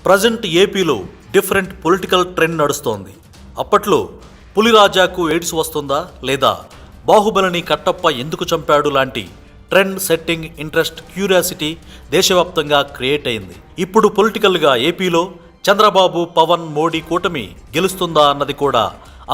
Present ఏపీలో different political trend నడుస్తోంది. అప్పట్లో పులిరాజాకు ఎయిడ్స్ వస్తుందా లేదా బాహుబలిని కట్టప్ప ఎందుకు చంపాడు లాంటి ట్రెండ్ సెట్టింగ్ ఇంట్రెస్ట్ క్యూరియాసిటీ దేశవ్యాప్తంగా క్రియేట్ అయింది. ఇప్పుడు పొలిటికల్గా ఏపీలో చంద్రబాబు పవన్ మోడీ కూటమి గెలుస్తుందా అన్నది కూడా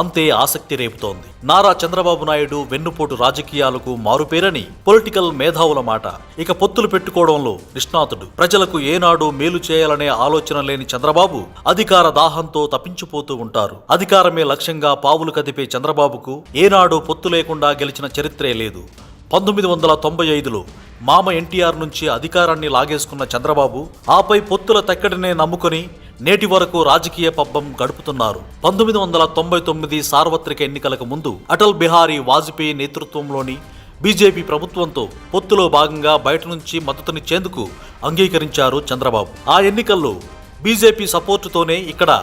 అంతే ఆసక్తి రేపుతోంది. నారా చంద్రబాబు నాయుడు వెన్నుపోటు రాజకీయాలకు మారుపేరని పొలిటికల్ మేధావుల మాట. ఇక పొత్తులు పెట్టుకోవడంలో నిష్ణాతుడు. ప్రజలకు ఏనాడు మేలు చేయాలనే ఆలోచన లేని చంద్రబాబు అధికార దాహంతో తప్పించిపోతూ ఉంటారు. అధికారమే లక్ష్యంగా పావులు కదిపే చంద్రబాబుకు ఏనాడు పొత్తు లేకుండా గెలిచిన చరిత్రే లేదు. 1995లో మామ ఎన్టీఆర్ నుంచి అధికారాన్ని లాగేసుకున్న చంద్రబాబు ఆపై పొత్తుల తక్కడినే నమ్ముకొని నేటి వరకు రాజకీయ పబ్బం గడుపుతున్నారు. 1999 సార్వత్రిక ఎన్నికలకు ముందు అటల్ బిహారీ వాజ్పేయి నేతృత్వంలోని బీజేపీ ప్రభుత్వంతో పొత్తులో భాగంగా బయట నుంచి మద్దతునిచ్చేందుకు అంగీకరించారు చంద్రబాబు. ఆ ఎన్నికల్లో బీజేపీ సపోర్టుతోనే ఇక్కడ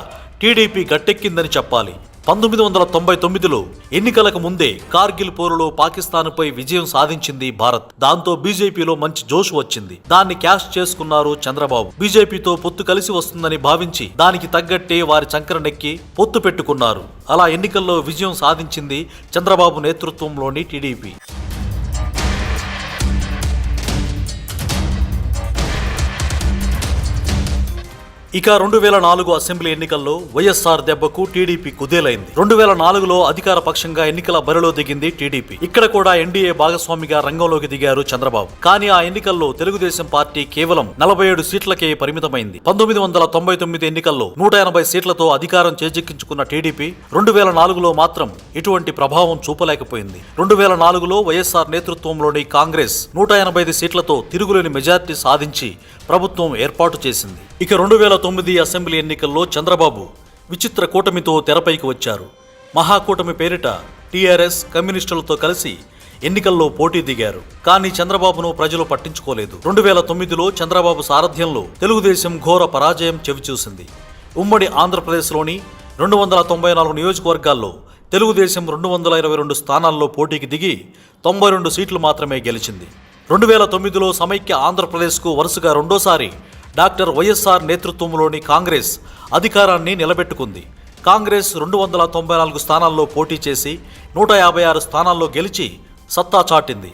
టీడీపీ గట్టెక్కిందని చెప్పాలి. 1999లో ఎన్నికలకు ముందే కార్గిల్ పోరులో పాకిస్తాన్పై విజయం సాధించింది భారత్. దాంతో బీజేపీలో మంచి జోష్ వచ్చింది. దాన్ని క్యాష్ చేసుకున్నారు చంద్రబాబు. బీజేపీతో పొత్తు కలిసి వస్తుందని భావించి దానికి తగ్గట్టే వారి చంకరనెక్కి పొత్తు పెట్టుకున్నారు. అలా ఎన్నికల్లో విజయం సాధించింది చంద్రబాబు నేతృత్వంలోని టీడీపీ. ఇక 2004 అసెంబ్లీ ఎన్నికల్లో వైఎస్ఆర్ దెబ్బకు టీడీపీ కుదేలైంది. 2004లో అధికార పక్షంగా ఎన్నికల బరిలో దిగింది టీడీపీ. ఇక్కడ కూడా ఎన్డీఏ భాగస్వామిగా రంగంలోకి దిగారు చంద్రబాబు. కానీ ఆ ఎన్నికల్లో తెలుగుదేశం పార్టీ కేవలం 47 సీట్లకే పరిమితమైంది. 1999 ఎన్నికల్లో 180 సీట్లతో అధికారం చేజిక్కించుకున్న టీడీపీ 2004లో మాత్రం ఎటువంటి ప్రభావం చూపలేకపోయింది. 2004లో వైఎస్ఆర్ నేతృత్వంలోని కాంగ్రెస్ 185 సీట్లతో తిరుగులేని మెజార్టీ సాధించి ప్రభుత్వం ఏర్పాటు చేసింది. ఇక 2009 అసెంబ్లీ ఎన్నికల్లో చంద్రబాబు విచిత్ర కూటమితో తెరపైకి వచ్చారు. మహాకూటమి పేరిట టీఆర్ఎస్ కమ్యూనిస్టులతో కలిసి ఎన్నికల్లో పోటీ దిగారు. కానీ చంద్రబాబును ప్రజలు పట్టించుకోలేదు. 2009లో చంద్రబాబు సారథ్యంలో తెలుగుదేశం ఘోర పరాజయం చవిచూసింది. ఉమ్మడి ఆంధ్రప్రదేశ్లోని 294 నియోజకవర్గాల్లో తెలుగుదేశం 222 స్థానాల్లో పోటీకి దిగి 92 సీట్లు మాత్రమే గెలిచింది. 2009లో సమైక్య ఆంధ్రప్రదేశ్కు వరుసగా రెండోసారి డాక్టర్ వైఎస్ఆర్ నేతృత్వంలోని కాంగ్రెస్ అధికారాన్ని నిలబెట్టుకుంది. కాంగ్రెస్ 294 స్థానాల్లో పోటీ చేసి 156 స్థానాల్లో గెలిచి సత్తా చాటింది.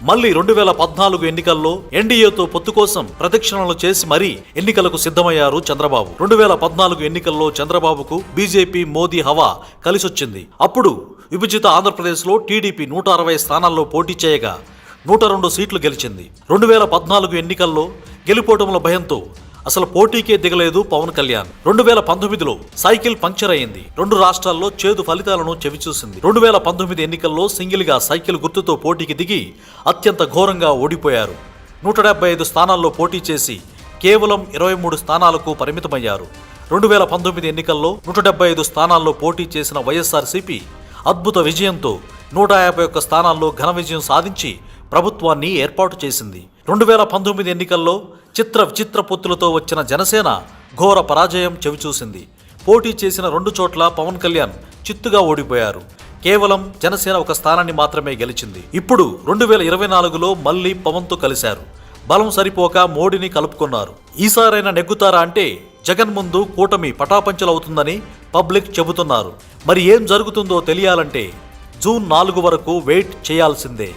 మళ్లీ 2014 ఎన్నికల్లో ఎన్డీఏతో పొత్తు కోసం ప్రదక్షిణలు చేసి మరీ ఎన్నికలకు సిద్ధమయ్యారు చంద్రబాబు. 2014 ఎన్నికల్లో చంద్రబాబుకు బీజేపీ మోదీ హవా కలిసొచ్చింది. అప్పుడు విభజిత ఆంధ్రప్రదేశ్లో టీడీపీ 160 స్థానాల్లో పోటీ చేయగా 102 సీట్లు గెలిచింది. 2014 ఎన్నికల్లో గెలుపోటముల భయంతో అసలు పోటీకే దిగలేదు పవన్ కళ్యాణ్. 2019లో సైకిల్ పంక్చర్ అయింది. 2 రాష్ట్రాల్లో చేదు ఫలితాలను చవిచూసింది. 2019 ఎన్నికల్లో సింగిల్ గా సైకిల్ గుర్తుతో పోటీకి దిగి అత్యంత ఘోరంగా ఓడిపోయారు. 175 స్థానాల్లో పోటీ చేసి కేవలం 23 స్థానాలకు పరిమితమయ్యారు. 2019 ఎన్నికల్లో 175 స్థానాల్లో పోటీ చేసిన వైఎస్ఆర్సీపీ అద్భుత విజయంతో 151 స్థానాల్లో ఘన విజయం సాధించి ప్రభుత్వాన్ని ఏర్పాటు చేసింది. 2019 ఎన్నికల్లో విచిత్ర పొత్తులతో వచ్చిన జనసేన ఘోర పరాజయం చవిచూసింది. పోటీ చేసిన 2 చోట్ల పవన్ కళ్యాణ్ చిత్తుగా ఓడిపోయారు. కేవలం జనసేన ఒక స్థానాన్ని మాత్రమే గెలిచింది. ఇప్పుడు 2024లో మళ్లీ పవన్తో కలిశారు. బలం సరిపోక మోడీని కలుపుకున్నారు. ఈసారైనా నెగ్గుతారా అంటే జగన్ ముందు కూటమి పటాపంచలవుతుందని పబ్లిక్ చెబుతున్నారు. మరి ఏం జరుగుతుందో తెలియాలంటే జూన్ 4 వరకు వెయిట్ చేయాల్సిందే.